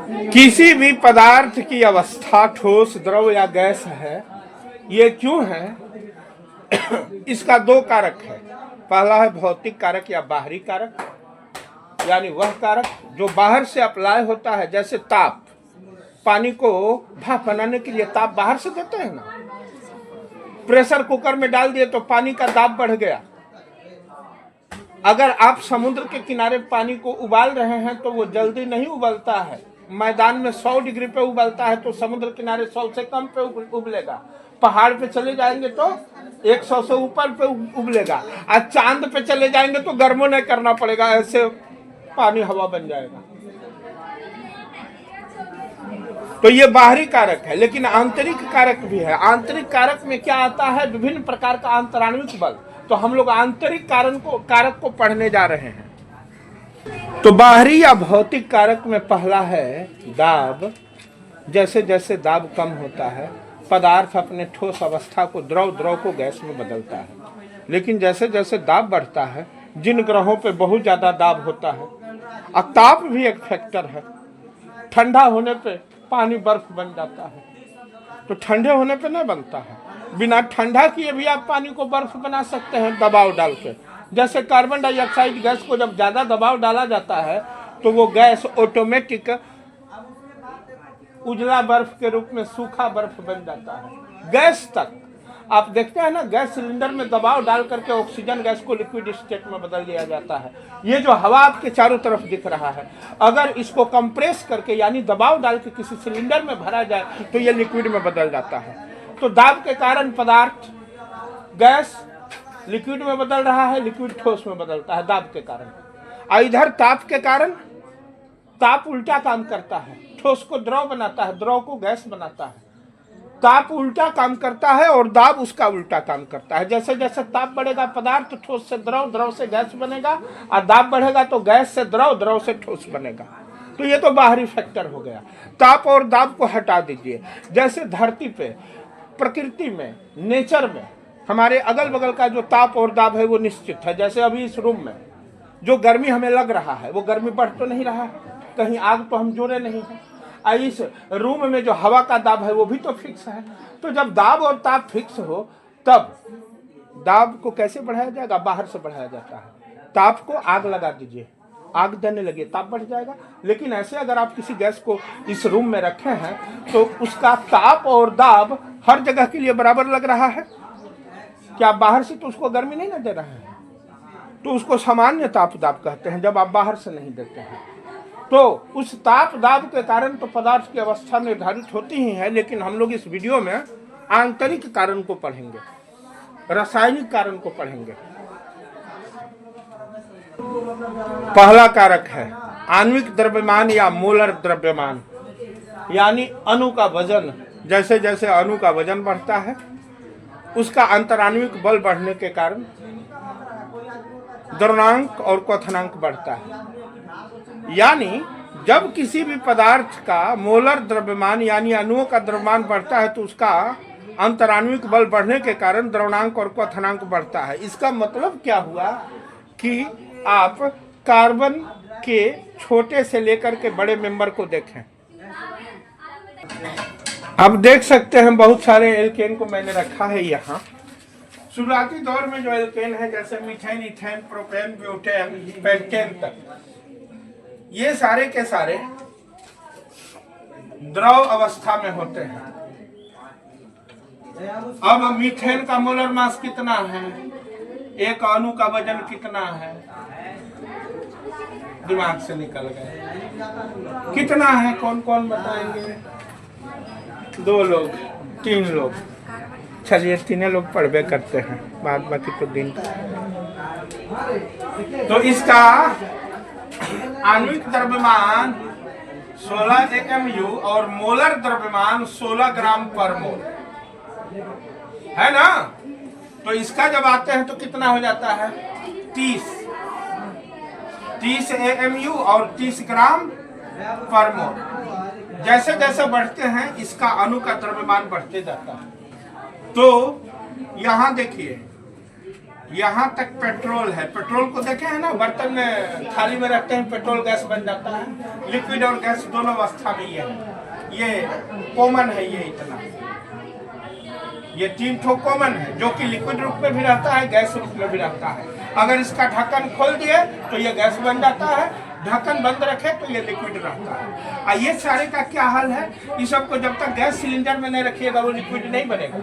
किसी भी पदार्थ की अवस्था ठोस, द्रव या गैस है, ये क्यों है? इसका दो कारक है। पहला है भौतिक कारक या बाहरी कारक, यानी वह कारक जो बाहर से अप्लाई होता है, जैसे ताप। पानी को भाप बनाने के लिए ताप बाहर से देते हैं ना। प्रेशर कुकर में डाल दिए तो पानी का दाब बढ़ गया। अगर आप समुद्र के किनारे पानी को उबाल रहे हैं तो वो जल्दी नहीं उबलता है। मैदान में 100 डिग्री पे उबलता है तो समुद्र किनारे 100 से कम पे उबलेगा। पहाड़ पे चले जाएंगे तो 100 से ऊपर पे उबलेगा। आज चांद पे चले जाएंगे तो गर्मो नहीं करना पड़ेगा, ऐसे पानी हवा बन जाएगा। तो ये बाहरी कारक है, लेकिन आंतरिक कारक भी है। आंतरिक कारक में क्या आता है? विभिन्न प्रकार का आंतराणविक बल। तो हम लोग आंतरिक कारक को पढ़ने जा रहे हैं। तो बाहरी या भौतिक कारक में पहला है दाब। जैसे जैसे दाब कम होता है, पदार्थ अपने ठोस अवस्था को द्रव को गैस में बदलता है। लेकिन जैसे जैसे दाब बढ़ता है, जिन ग्रहों पे बहुत ज्यादा दाब होता है, और ताप भी एक फैक्टर है। ठंडा होने पे पानी बर्फ बन जाता है, तो ठंडे होने पे नहीं बनता है। बिना ठंडा किए भी आप पानी को बर्फ बना सकते हैं दबाव डाल के। जैसे कार्बन डाइऑक्साइड गैस को जब ज्यादा दबाव डाला जाता है तो वो गैस ऑटोमेटिक उजला बर्फ के रूप में सूखा बर्फ बन जाता है। गैस तक आप देखते हैं ना, गैस सिलेंडर में दबाव डाल करके ऑक्सीजन गैस को लिक्विड स्टेट में बदल दिया जाता है। ये जो हवा आपके चारों तरफ दिख रहा है, अगर इसको कंप्रेस करके यानी दबाव डाल के किसी सिलेंडर में भरा जाए तो ये लिक्विड में बदल जाता है। तो दाब के कारण पदार्थ गैस लिक्विड में बदल रहा है, लिक्विड ठोस में बदलता है दाब के कारण। और इधर ताप के कारण ताप उल्टा काम करता है, ठोस को द्रव बनाता है, द्रव को गैस बनाता है। ताप उल्टा काम करता है और दाब उसका उल्टा काम करता है। जैसे जैसे ताप बढ़ेगा पदार्थ ठोस से द्रव, द्रव से गैस बनेगा, और दाब बढ़ेगा तो गैस से द्रव, द्रव से ठोस बनेगा। तो ये तो बाहरी फैक्टर हो गया। ताप और दाब को हटा दीजिए। जैसे धरती पे, प्रकृति में, नेचर में हमारे अगल बगल का जो ताप और दाब है वो निश्चित है। जैसे अभी इस रूम में जो गर्मी हमें लग रहा है, वो गर्मी बढ़ तो नहीं रहा है, कहीं आग तो हम जोड़े नहीं है। इस रूम में जो हवा का दाब है वो भी तो फिक्स है। तो जब दाब और ताप फिक्स हो तब दाब को कैसे बढ़ाया जाएगा? बाहर से बढ़ाया जाता है। ताप को आग लगा दीजिए, आग देने लगे, ताप बढ़ जाएगा। लेकिन ऐसे अगर आप किसी गैस को इस रूम में रखे हैं तो उसका ताप और दाब हर जगह के लिए बराबर लग रहा है। क्या आप बाहर से तो उसको गर्मी नहीं ना दे रहे हैं, तो उसको सामान्य ताप दाब कहते हैं जब आप बाहर से नहीं देते हैं। तो उस ताप दाब के कारण तो पदार्थ की अवस्था निर्धारित होती ही है। लेकिन हम लोग इस वीडियो में आंतरिक कारण को पढ़ेंगे, रासायनिक कारण को पढ़ेंगे। पहला कारक है आणविक द्रव्यमान या मोलर द्रव्यमान, यानी अणु का वजन। जैसे जैसे अणु का वजन बढ़ता है उसका अंतराण्विक बल बढ़ने के कारण द्रवणांक और क्वथनांक बढ़ता है। यानी जब किसी भी पदार्थ का मोलर द्रव्यमान यानी अणुओं का द्रव्यमान बढ़ता है तो उसका अंतराण्विक बल बढ़ने के कारण द्रवणांक और क्वथनांक बढ़ता है। इसका मतलब क्या हुआ कि आप कार्बन के छोटे से लेकर के बड़े मेंबर को देखें। आप देख सकते हैं बहुत सारे एल्केन को मैंने रखा है यहाँ। शुरुआती दौर में जो एल्केन है, जैसे methane, ethane, propane, butane, pentane तक, ये सारे के सारे द्रव अवस्था में होते हैं। अब मीथेन का मोलर मास कितना है, एक अणु का वजन कितना है, दिमाग से निकल गए। कितना है कौन कौन बताएंगे? 2 लोग, 3 लोग। चलिए, 3 लोग पढ़वे करते हैं, बाद बाकी तो दिन। तो इसका आणविक द्रव्यमान 16 AMU और मोलर द्रव्यमान 16 ग्राम पर मोल है ना। तो इसका जब आते हैं तो कितना हो जाता है? 30 AMU और 30 ग्राम पर मोल। जैसे जैसे बढ़ते हैं इसका अणु का द्रव्यमान बढ़ते जाता है। तो यहाँ देखिए यहाँ तक पेट्रोल है। पेट्रोल को देखे हैं ना, बर्तन में थाली में रखते हैं, पेट्रोल गैस बन जाता है। लिक्विड और गैस दोनों अवस्था में ये है, ये कॉमन है। ये इतना, ये 3 ठो कॉमन है, जो कि लिक्विड रूप में भी रहता है, गैस रूप में भी रहता है। अगर इसका ढक्कन खोल दिए तो ये गैस बन जाता है, ढक्कन बंद रखे तो ये लिक्विड रहता है। और ये सारे का क्या हाल है, इस सबको जब तक गैस सिलेंडर में नहीं रखिएगा वो लिक्विड नहीं बनेगा।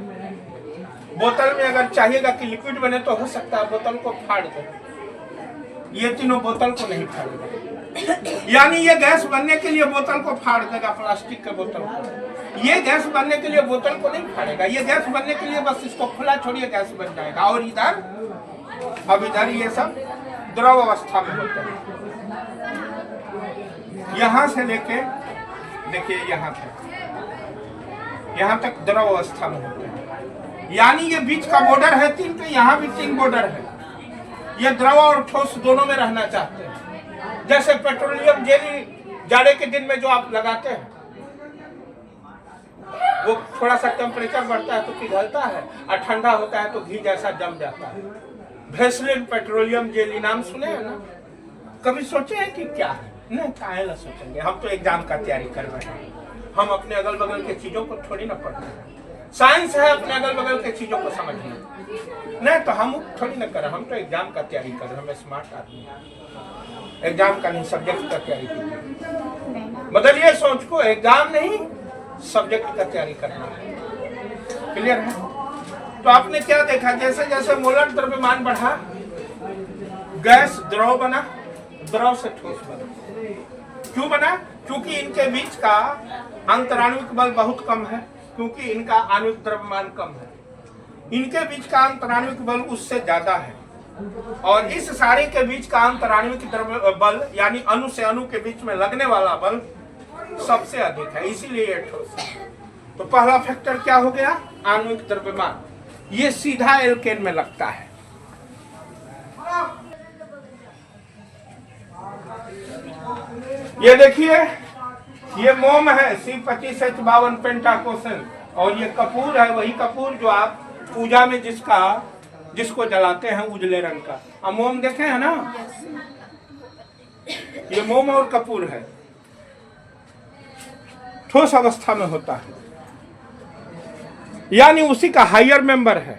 बोतल में अगर चाहिएगा कि लिक्विड बने तो हो सकता है बोतल को फाड़ दे, ये तीनों बोतल को नहीं फाड़ेगा। यानी ये गैस बनने के लिए बोतल को फाड़ देगा, प्लास्टिक के बोतल को। ये गैस बनने के लिए बोतल को नहीं फाड़ेगा, ये गैस बनने के लिए बस इसको खुला छोड़िए गैस बन जाएगा। और इधर, अब इधर ये सब द्रव अवस्था में होते हैं। यहां से लेके देखिए यहाँ तक द्रव अवस्था में होते हैं। यानी ये बीच का बॉर्डर है 3, तो यहाँ भी 3 बॉर्डर है। ये द्रव और ठोस दोनों में रहना चाहते हैं। जैसे पेट्रोलियम जेली जाड़े के दिन में जो आप लगाते हैं, वो थोड़ा सा टेम्परेचर बढ़ता है तो पिघलता है, और ठंडा होता है तो घी जैसा जम जाता है। वेसलिन पेट्रोलियम जेली नाम सुने हैं ना? कभी सोचे हैं कि क्या है? नहीं, काहे ना सोचेंगे, हम तो एग्जाम का तैयारी कर रहे हैं। हम अपने अगल बगल के चीजों को थोड़ी ना पढ़ते हैं। साइंस है अपने अगल बगल के चीजों को समझना, नहीं तो हम थोड़ी ना करें। हम तो एग्जाम का तैयारी कर रहे हैं, हम स्मार्ट आदमी हैं। एग्जाम का नहीं, सब्जेक्ट का तैयारी कीजिए। बदलिए सोच को, एग्जाम नहीं सब्जेक्ट का तैयारी करना है। क्लियर है? तो आपने क्या देखा, जैसे जैसे मोलर द्रव्यमान बढ़ा, गैस द्रव बना, द्रव से ठोस बना। क्यों बना? क्योंकि इनके बीच का अंतराणविक बल बहुत कम है, क्योंकि इनका आणविक द्रव्यमान कम है। इनके बीच का अंतराणविक बल उससे ज्यादा है, और इस सारे के बीच का अंतराणविक बल यानी अणु से अणु के बीच में लगने वाला बल सबसे अधिक है, इसीलिए ये ठोस है। तो पहला फैक्टर क्या हो गया? आणविक द्रव्यमान। ये सीधा एल्केन में लगता है। ये देखिए, ये मोम है C25H52 पेंटाकोसन, और ये कपूर है, वही कपूर जो आप पूजा में जिसको जलाते हैं उजले रंग का। अब मोम देखे हैं ना, ये मोम और कपूर है, ठोस अवस्था में होता है, यानी उसी का हायर मेंबर है।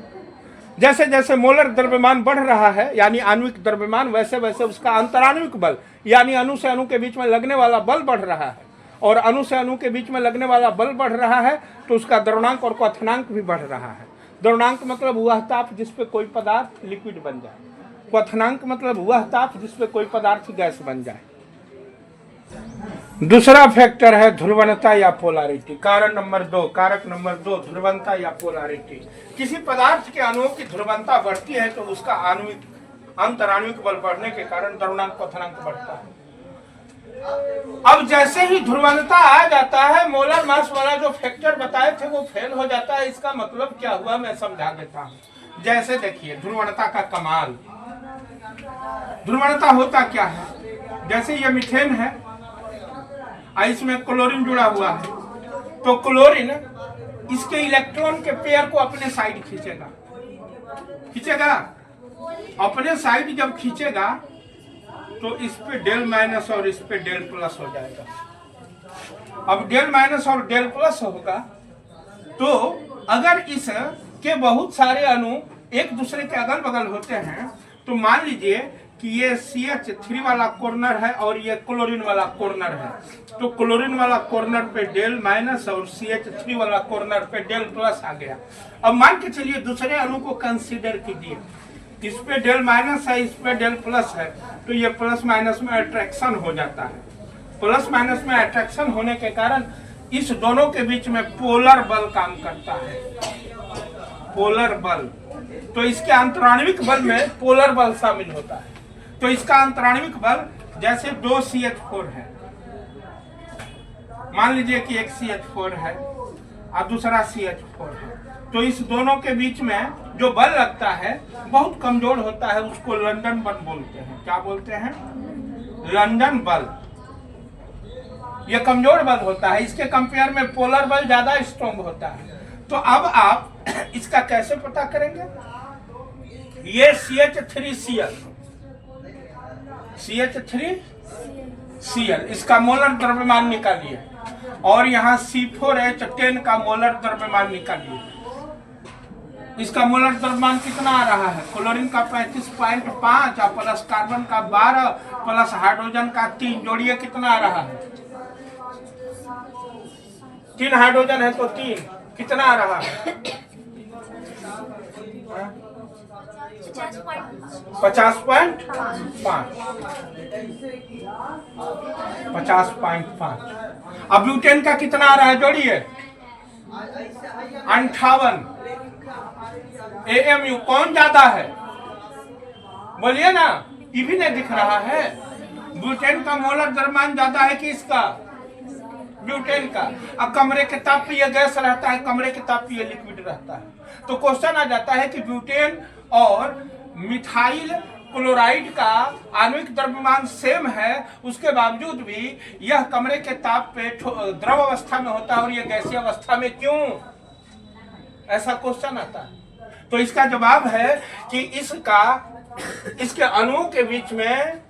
जैसे जैसे मोलर द्रव्यमान बढ़ रहा है यानी आणविक द्रव्यमान, वैसे वैसे उसका अंतराणविक बल यानी अणु से अणु के बीच में लगने वाला बल बढ़ रहा है, और अणु से अणु के बीच में लगने वाला बल बढ़ रहा है तो उसका द्रवणांक और क्वथनांक भी बढ़ रहा है। द्रवणांक मतलब वह ताप जिस पे कोई पदार्थ लिक्विड बन जाए, क्वथनांक मतलब वह ताप जिस पे कोई पदार्थ गैस बन जाए। दूसरा फैक्टर है ध्रुवणता या पोलैरिटी। कारक नंबर 2 ध्रुवणता या पोलैरिटी। किसी पदार्थ के अणुओं की ध्रुवणता बढ़ती है तो उसका आणविक अंतराणविक बल बढ़ने के कारण द्रवणांक क्वथनांक बढ़ता है। अब जैसे ही ध्रुवणता आ जाता है, मोलर मास वाला जो फैक्टर बताए थे वो फेल हो जाता है। इसका मतलब क्या हुआ मैं समझा देता हूँ। जैसे देखिए ध्रुवणता का कमाल। ध्रुवणता होता क्या है, जैसे ये मीथेन है, इसमें क्लोरीन जुड़ा हुआ है, तो क्लोरीन इसके इलेक्ट्रॉन के पेयर को अपने साइड खींचेगा अपने साइड। जब खींचेगा तो इस पे डेल माइनस और इस पे डेल प्लस हो जाएगा। अब डेल माइनस और डेल प्लस होगा तो अगर इस के बहुत सारे अणु एक दूसरे के अगल बगल होते हैं तो मान लीजिए कि ये CH3 वाला कॉर्नर है और ये क्लोरीन वाला कॉर्नर है, तो क्लोरीन वाला कॉर्नर पे डेल माइनस और CH3 वाला कॉर्नर पे डेल प्लस आ गया। अब मान के चलिए दूसरे अणु को कंसीडर कीजिए, इस पे डेल माइनस है, इस पे डेल प्लस है, तो ये प्लस माइनस में अट्रैक्शन हो जाता है। प्लस माइनस में अट्रैक्शन होने के कारण इस दोनों के बीच में पोलर बल काम करता है। पोलर बल, तो इसके अंतराणविक बल में पोलर बल शामिल होता है। तो इसका अंतराणविक बल जैसे 2 CH4 है, मान लीजिए कि एक CH4 है और दूसरा CH4 है, तो इस दोनों के बीच में जो बल लगता है बहुत कमजोर होता है, उसको लंदन बल बोलते हैं। क्या बोलते हैं? लंदन बल। यह कमजोर बल होता है, इसके कंपेयर में पोलर बल ज्यादा स्ट्रॉन्ग होता है। तो अब आप इसका कैसे पता करेंगे? ये CH3Cl, CH3Cl इसका मोलर द्रव्यमान निकालिए, और यहाँ C4H10 का मोलर द्रव्यमान निकालिए। इसका मोलर द्रव्यमान कितना आ रहा है? क्लोरीन का 35.5 और प्लस कार्बन का 12 प्लस हाइड्रोजन का 3 जोड़िए कितना आ रहा है? 3 हाइड्रोजन है तो 3 कितना आ रहा है? 50.5। अब ब्यूटेन का कितना आ रहा है? जोड़िए 58 AMU। कौन ज्यादा है? बोलिए ना, ये भी नहीं दिख रहा है। ब्यूटेन का मोलर द्रव्यमान ज्यादा है कि इसका? ब्यूटेन का। अब कमरे के ताप पे यह गैस रहता है, कमरे के ताप पे यह लिक्विड रहता है, तो क्वेश्चन आ जाता है कि ब्यूटेन और मिथाइल क्लोराइड का आणविक द्रव्यमान सेम है, उसके बावजूद भी यह कमरे के ताप पे द्रव अवस्था में होता है और यह गैसीय अवस्था में क्यों? ऐसा क्वेश्चन आता है। तो इसका जवाब है कि इसके अणुओं के बीच में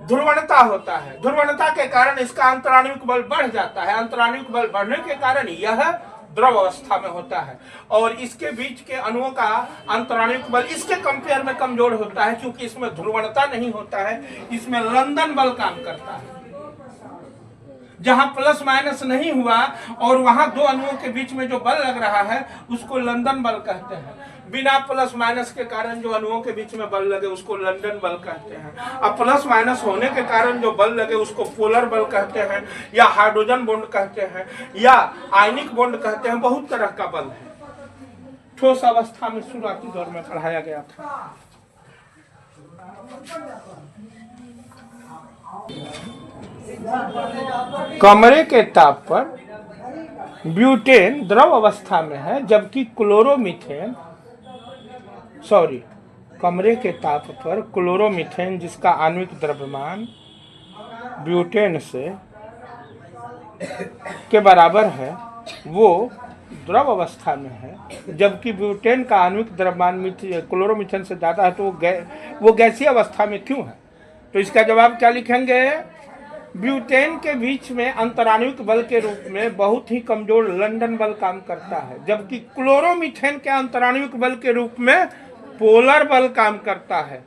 ध्रुवणता होता है। ध्रुवणता के कारण इसका अंतराणविक बल बढ़ जाता है। अंतराणविक बल बढ़ने के कारण यह द्रव अवस्था में होता है, और इसके बीच के अणुओं का अंतराणविक बल इसके कंपेयर में कमजोर होता है, क्योंकि इसमें ध्रुवणता नहीं होता है, इसमें लंदन बल काम करता है। जहां प्लस माइनस नहीं हुआ और वहां दो अणुओं के बीच में जो बल लग रहा है उसको लंदन बल कहते हैं। बिना प्लस माइनस के कारण जो अणुओं के बीच में बल लगे उसको लंदन बल कहते हैं। अब प्लस माइनस होने के कारण जो बल लगे उसको पोलर बल कहते हैं, या हाइड्रोजन बॉन्ड कहते हैं, या आयनिक बॉन्ड कहते हैं। बहुत तरह का बल है। ठोस अवस्था में शुरुआती दौर में पढ़ाया गया था। कमरे के ताप पर ब्यूटेन द्रव अवस्था में है, जबकि कमरे के ताप पर क्लोरोमीथेन जिसका आणविक द्रव्यमान ब्यूटेन से के बराबर है वो द्रव अवस्था में है, जबकि ब्यूटेन का आणविक द्रव्यमान क्लोरोमीथेन से ज़्यादा है, तो वो गैसीय अवस्था में क्यों है? तो इसका जवाब क्या लिखेंगे? ब्यूटेन के बीच में अंतराणविक बल के रूप में बहुत ही कमजोर लंदन बल काम करता है, जबकि क्लोरोमीथेन के अंतराणविक बल के रूप में पोलर बल काम करता है।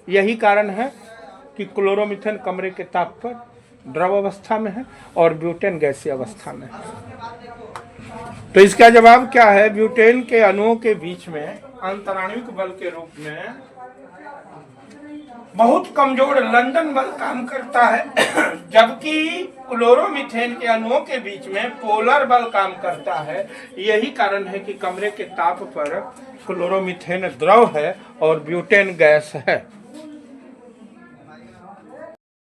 यही कारण है कि क्लोरोमीथेन कमरे के ताप पर द्रव अवस्था में है और ब्यूटेन गैसीय अवस्था में है। तो इसका जवाब क्या है? ब्यूटेन के अणुओं के बीच में अंतराणविक बल के रूप में बहुत कमजोर लंदन बल काम करता है, जबकि क्लोरोमीथेन के अणुओं के बीच में पोलर बल काम करता है। यही कारण है कि कमरे के ताप पर क्लोरोमीथेन द्रव है और ब्यूटेन गैस है।